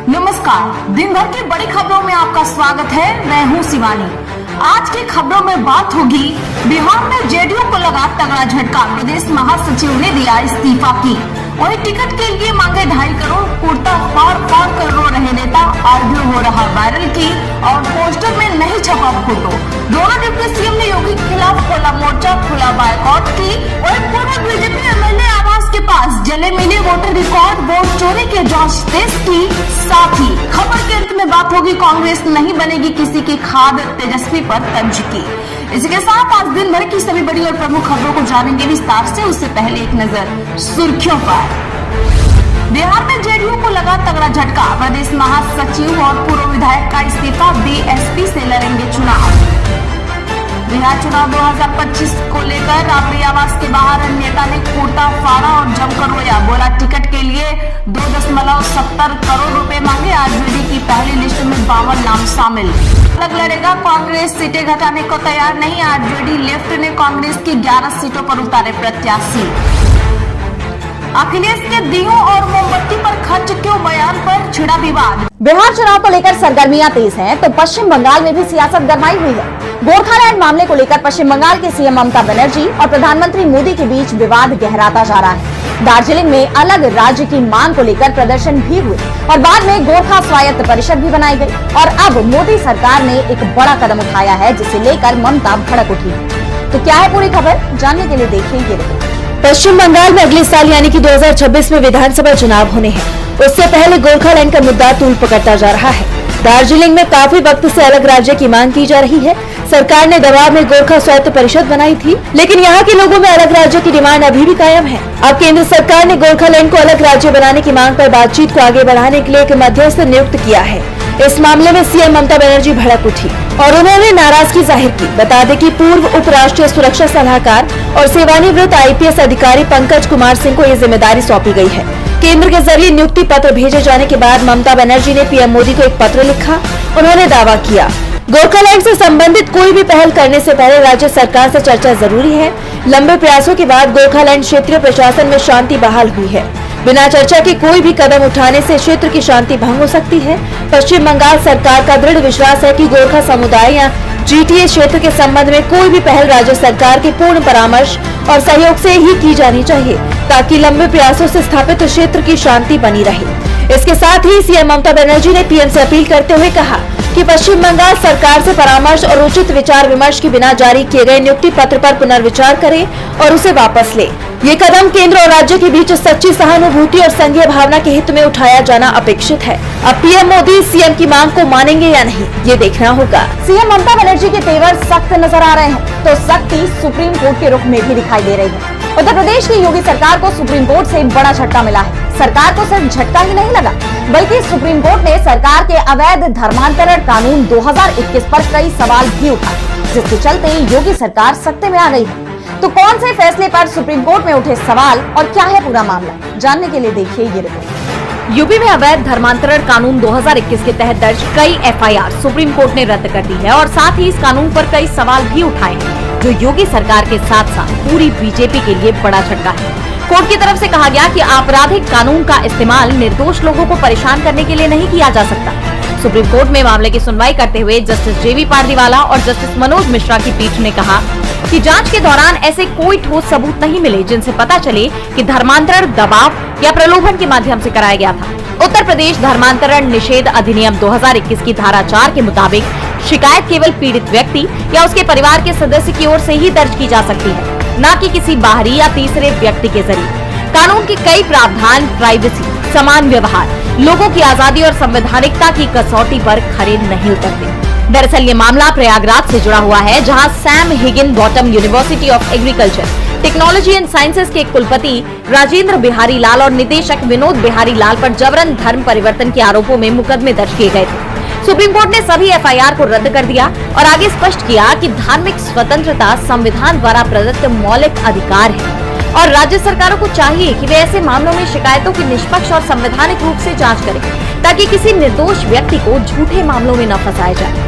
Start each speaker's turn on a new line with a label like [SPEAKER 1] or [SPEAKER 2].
[SPEAKER 1] नमस्कार, दिन भर की बड़ी खबरों में आपका स्वागत है। मैं हूं शिवानी। आज की खबरों में बात होगी बिहार में जेडीयू को लगा तगड़ा झटका, प्रदेश महासचिव ने दिया इस्तीफा की। वही टिकट के लिए मांगे 2.5 करोड़, कुर्ता फाड़ कर रो रहे नेता, आरबीओ हो रहा वायरल की और पोस्टर में नहीं छपा फोटो। दोनों डिप्टी सीएम ने योगी के खिलाफ खोला मोर्चा, खुला बायकॉट की। वही पूर्व बीजेपी एमएलए आवास के पास जले मिले वोटर रिकॉर्ड, वोट चोरी के जांच तेज की। साथ ही खबर के अंत में बात होगी कांग्रेस नहीं बनेगी किसी की खाद, तेजस्वी पर तंज की। इसी के साथ आज दिन भर की सभी बड़ी और प्रमुख खबरों को जानेंगे विस्तार से। उससे पहले एक नजर सुर्खियों पर। बिहार में जेडीयू को लगा तगड़ा झटका, प्रदेश महासचिव और पूर्व विधायक का इस्तीफा, बीएसपी से लड़ेंगे चुनाव। बिहार चुनाव 2025 को लेकर राबड़ी आवास के बाहर नेता ने कुर्ता फाड़ा और जमकर रोया। बोला टिकट के लिए 2.70 करोड़ रुपए मांगे। आरजेडी की पहली लिस्ट में 52 नाम शामिल। अलग लड़ेगा कांग्रेस, सीटें घटाने को तैयार नहीं। आरजेडी लेफ्ट ने कांग्रेस की 11 सीटों पर उतारे प्रत्याशी। अखिलेश के दियों और मोमबत्ती पर खर्च क्यों बयान पर छिड़ा विवाद।
[SPEAKER 2] बिहार चुनाव को लेकर सरगर्मियां तेज हैं, तो पश्चिम बंगाल में भी सियासत गरमाई हुई है। गोरखालैंड मामले को लेकर पश्चिम बंगाल के सीएम ममता बनर्जी और प्रधानमंत्री मोदी के बीच विवाद गहराता जा रहा है। दार्जिलिंग में अलग राज्य की मांग को लेकर प्रदर्शन भी हुए और बाद में गोरखा स्वायत्त परिषद भी बनाई गई। और अब मोदी सरकार ने एक बड़ा कदम उठाया है, जिसे लेकर ममता भड़क उठी। तो क्या है पूरी खबर, जानने के लिए देखिए ये रिपोर्ट।
[SPEAKER 3] पश्चिम बंगाल में अगले साल यानी कि 2026 में विधानसभा चुनाव होने हैं। उससे पहले गोरखालैंड का मुद्दा तूल पकड़ता जा रहा है। दार्जिलिंग में काफी वक्त से अलग राज्य की मांग की जा रही है। सरकार ने दबाव में गोरखा स्वायत्त परिषद बनाई थी, लेकिन यहाँ के लोगों में अलग राज्य की डिमांड अभी भी कायम है। अब केंद्र सरकार ने गोरखालैंड को अलग राज्य बनाने की मांग पर बातचीत को आगे बढ़ाने के लिए एक मध्यस्थ नियुक्त किया है। इस मामले में सीएम ममता बनर्जी भड़क उठी और उन्होंने नाराजगी जाहिर की। बता दें कि पूर्व उप राष्ट्रीय सुरक्षा सलाहकार और सेवानिवृत्त आईपीएस अधिकारी पंकज कुमार सिंह को ये जिम्मेदारी सौंपी गई है। केंद्र के जरिए नियुक्ति पत्र भेजे जाने के बाद ममता बनर्जी ने पीएम मोदी को एक पत्र लिखा। उन्होंने दावा किया, गोरखालैंड से संबंधित कोई भी पहल करने से पहले राज्य सरकार से चर्चा जरूरी है। लंबे प्रयासों के बाद गोरखालैंड क्षेत्रीय प्रशासन में शांति बहाल हुई है। बिना चर्चा के कोई भी कदम उठाने से क्षेत्र की शांति भंग हो सकती है। पश्चिम बंगाल सरकार का दृढ़ विश्वास है कि गोरखा समुदाय या जीटीए क्षेत्र के संबंध में कोई भी पहल राज्य सरकार के पूर्ण परामर्श और सहयोग से ही की जानी चाहिए, ताकि लंबे प्रयासों से स्थापित क्षेत्र की शांति बनी रहे। इसके साथ ही सीएम ममता बनर्जी ने पीएम से अपील करते हुए कहा कि पश्चिम बंगाल सरकार से परामर्श और उचित विचार विमर्श के बिना जारी किए गए नियुक्ति पत्र पर पुनर्विचार करे और उसे वापस ले। ये कदम केंद्र और राज्य के बीच सच्ची सहानुभूति और संघीय भावना के हित में उठाया जाना अपेक्षित है। अब पीएम मोदी सीएम की मांग को मानेंगे या नहीं, ये देखना होगा।
[SPEAKER 2] सीएम ममता बनर्जी के तेवर सख्त नजर आ रहे हैं, तो सख्ती सुप्रीम कोर्ट के रुख में भी दिखाई दे रही है। उत्तर प्रदेश की योगी सरकार को सुप्रीम कोर्ट से बड़ा झटका मिला है। सरकार को सिर्फ झटका ही नहीं लगा, बल्कि सुप्रीम कोर्ट ने सरकार के अवैध धर्मांतरण कानून 2021 पर कई सवाल भी उठाए, जिसके चलते योगी सरकार सत्ते में आ गई है। तो कौन से फैसले पर सुप्रीम कोर्ट में उठे सवाल और क्या है पूरा मामला, जानने के लिए देखिए ये रिपोर्ट।
[SPEAKER 3] यूपी में अवैध धर्मांतरण कानून 2021 के तहत दर्ज कई एफआईआर सुप्रीम कोर्ट ने रद्द कर दी है और साथ ही इस कानून पर कई सवाल भी उठाए हैं, जो योगी सरकार के साथ साथ पूरी बीजेपी के लिए बड़ा झटका है। कोर्ट की तरफ से कहा गया कि आपराधिक कानून का इस्तेमाल निर्दोष लोगों को परेशान करने के लिए नहीं किया जा सकता। सुप्रीम कोर्ट में मामले की सुनवाई करते हुए जस्टिस जेबी पारदीवाला और जस्टिस मनोज मिश्रा की पीठ ने कहा कि जांच के दौरान ऐसे कोई ठोस सबूत नहीं मिले जिनसे पता चले कि धर्मांतरण दबाव या प्रलोभन के माध्यम से कराया गया था। उत्तर प्रदेश धर्मांतरण निषेध अधिनियम 2021 की धारा 4 के मुताबिक शिकायत केवल पीड़ित व्यक्ति या उसके परिवार के सदस्य की ओर से ही दर्ज की जा सकती है, न कि किसी बाहरी या तीसरे व्यक्ति के जरिए। कानून के कई प्रावधान प्राइवेसी, समान व्यवहार, लोगों की आजादी और संवैधानिकता की कसौटी पर खरे नहीं उतरते। दरअसल ये मामला प्रयागराज से जुड़ा हुआ है, जहां Sam Higgin bottom university of agriculture, technology and sciences के कुलपति राजेंद्र बिहारी लाल और निदेशक विनोद बिहारी लाल पर जबरन धर्म परिवर्तन के आरोपों में मुकदमे दर्ज किए गए थे। सुप्रीम कोर्ट ने सभी एफआईआर को रद्द कर दिया और आगे स्पष्ट किया कि धार्मिक स्वतंत्रता संविधान द्वारा प्रदत्त मौलिक अधिकार है और राज्य सरकारों को चाहिए कि वे ऐसे मामलों में शिकायतों की निष्पक्ष और संवैधानिक रूप से जांच करें, ताकि किसी निर्दोष व्यक्ति को झूठे मामलों में न फंसाया जाए।